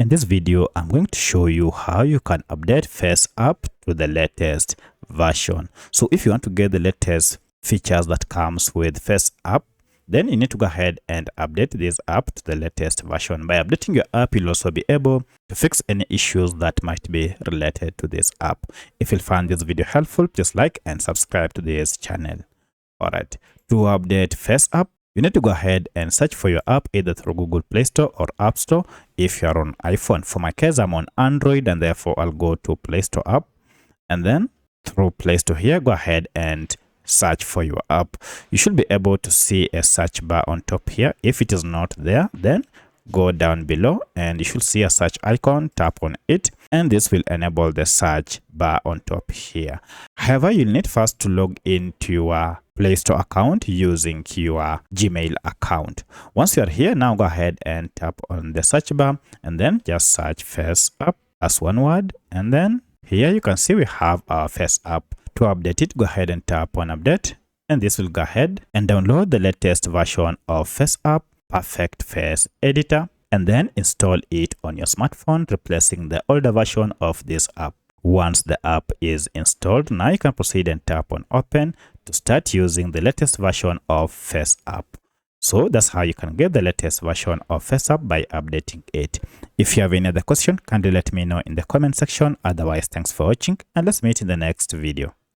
In this video, I'm going to show you how you can update FaceApp to the latest version. So if you want to get the latest features that comes with FaceApp, then you need to go ahead and update this app to the latest version. By updating your app, you'll also be able to fix any issues that might be related to this app. If you find this video helpful, just like and subscribe to this channel. Alright, to update FaceApp, you need to go ahead and search for your app either through Google Play Store or App Store if you're on iPhone. For my case, I'm on Android, and therefore I'll go to Play Store app, and then through Play Store here, go ahead and search for your app. You should be able to see a search bar on top here. If it is not there, then go down below and you should see a search icon. Tap on it, and this will enable the search bar on top here. However, you'll need first to log into your Play Store account using your Gmail account. Once you are here, now go ahead and tap on the search bar and then just search FaceApp as one word, and then here you can see we have our FaceApp. To update it, go ahead and tap on update, and this will go ahead and download the latest version of FaceApp Perfect Face Editor, and then install it on your smartphone, replacing the older version of this app. Once the app is installed, now you can proceed and tap on open to start using the latest version of FaceApp. So that's how you can get the latest version of FaceApp by updating it. If you have any other question, kindly let me know in the comment section. Otherwise, thanks for watching, and let's meet in the next video.